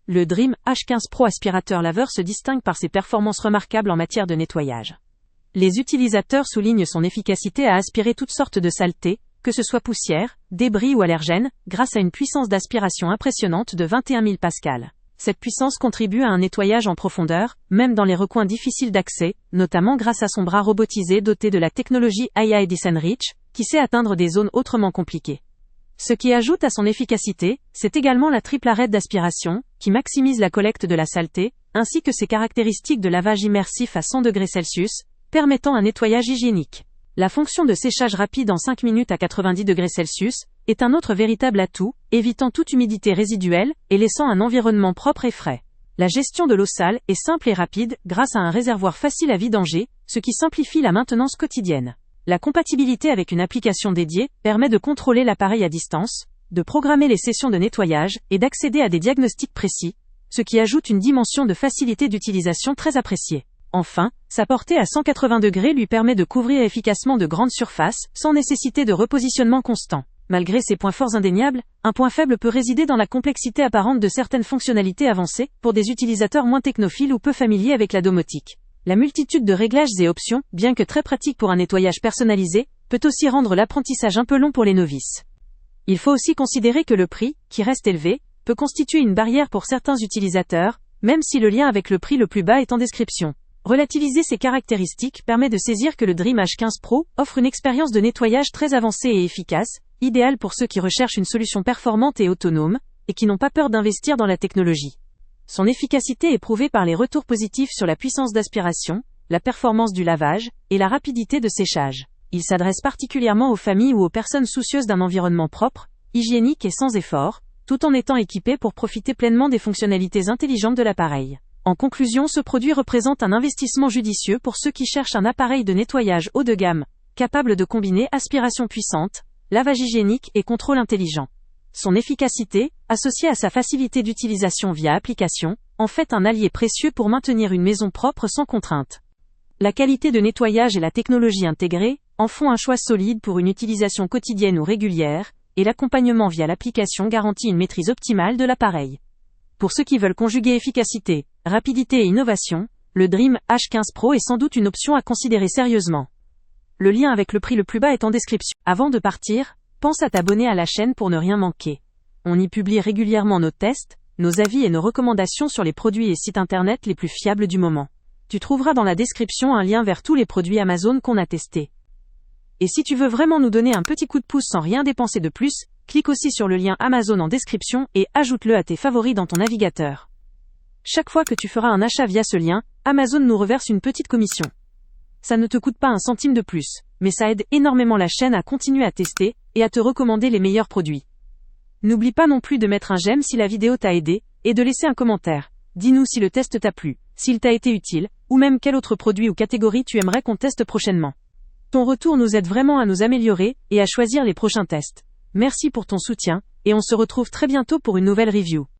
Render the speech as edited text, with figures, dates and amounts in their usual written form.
le Dream H15 Pro aspirateur laveur se distingue par ses performances remarquables en matière de nettoyage. Les utilisateurs soulignent son efficacité à aspirer toutes sortes de saletés, que ce soit poussière, débris ou allergènes, grâce à une puissance d'aspiration impressionnante de 21 000 pascal. Cette puissance contribue à un nettoyage en profondeur, même dans les recoins difficiles d'accès, notamment grâce à son bras robotisé doté de la technologie AI Edison Reach, qui sait atteindre des zones autrement compliquées. Ce qui ajoute à son efficacité, c'est également la triple arête d'aspiration, qui maximise la collecte de la saleté, ainsi que ses caractéristiques de lavage immersif à 100 degrés Celsius, permettant un nettoyage hygiénique. La fonction de séchage rapide en 5 minutes à 90 degrés Celsius est un autre véritable atout, évitant toute humidité résiduelle et laissant un environnement propre et frais. La gestion de l'eau sale est simple et rapide grâce à un réservoir facile à vidanger, ce qui simplifie la maintenance quotidienne. La compatibilité avec une application dédiée permet de contrôler l'appareil à distance, de programmer les sessions de nettoyage et d'accéder à des diagnostics précis, ce qui ajoute une dimension de facilité d'utilisation très appréciée. Enfin, sa portée à 180 degrés lui permet de couvrir efficacement de grandes surfaces, sans nécessité de repositionnement constant. Malgré ses points forts indéniables, un point faible peut résider dans la complexité apparente de certaines fonctionnalités avancées, pour des utilisateurs moins technophiles ou peu familiers avec la domotique. La multitude de réglages et options, bien que très pratique pour un nettoyage personnalisé, peut aussi rendre l'apprentissage un peu long pour les novices. Il faut aussi considérer que le prix, qui reste élevé, peut constituer une barrière pour certains utilisateurs, même si le lien avec le prix le plus bas est en description. Relativiser ces caractéristiques permet de saisir que le Dream H15 Pro offre une expérience de nettoyage très avancée et efficace, idéale pour ceux qui recherchent une solution performante et autonome, et qui n'ont pas peur d'investir dans la technologie. Son efficacité est prouvée par les retours positifs sur la puissance d'aspiration, la performance du lavage, et la rapidité de séchage. Il s'adresse particulièrement aux familles ou aux personnes soucieuses d'un environnement propre, hygiénique et sans effort, tout en étant équipé pour profiter pleinement des fonctionnalités intelligentes de l'appareil. En conclusion, ce produit représente un investissement judicieux pour ceux qui cherchent un appareil de nettoyage haut de gamme, capable de combiner aspiration puissante, lavage hygiénique et contrôle intelligent. Son efficacité, associée à sa facilité d'utilisation via application, en fait un allié précieux pour maintenir une maison propre sans contrainte. La qualité de nettoyage et la technologie intégrée en font un choix solide pour une utilisation quotidienne ou régulière, et l'accompagnement via l'application garantit une maîtrise optimale de l'appareil. Pour ceux qui veulent conjuguer efficacité, rapidité et innovation, le Dream H15 Pro est sans doute une option à considérer sérieusement. Le lien avec le prix le plus bas est en description. Avant de partir, pense à t'abonner à la chaîne pour ne rien manquer. On y publie régulièrement nos tests, nos avis et nos recommandations sur les produits et sites internet les plus fiables du moment. Tu trouveras dans la description un lien vers tous les produits Amazon qu'on a testés. Et si tu veux vraiment nous donner un petit coup de pouce sans rien dépenser de plus, clique aussi sur le lien Amazon en description et ajoute-le à tes favoris dans ton navigateur. Chaque fois que tu feras un achat via ce lien, Amazon nous reverse une petite commission. Ça ne te coûte pas un centime de plus, mais ça aide énormément la chaîne à continuer à tester et à te recommander les meilleurs produits. N'oublie pas non plus de mettre un j'aime si la vidéo t'a aidé et de laisser un commentaire. Dis-nous si le test t'a plu, s'il t'a été utile, ou même quel autre produit ou catégorie tu aimerais qu'on teste prochainement. Ton retour nous aide vraiment à nous améliorer et à choisir les prochains tests. Merci pour ton soutien, et on se retrouve très bientôt pour une nouvelle review.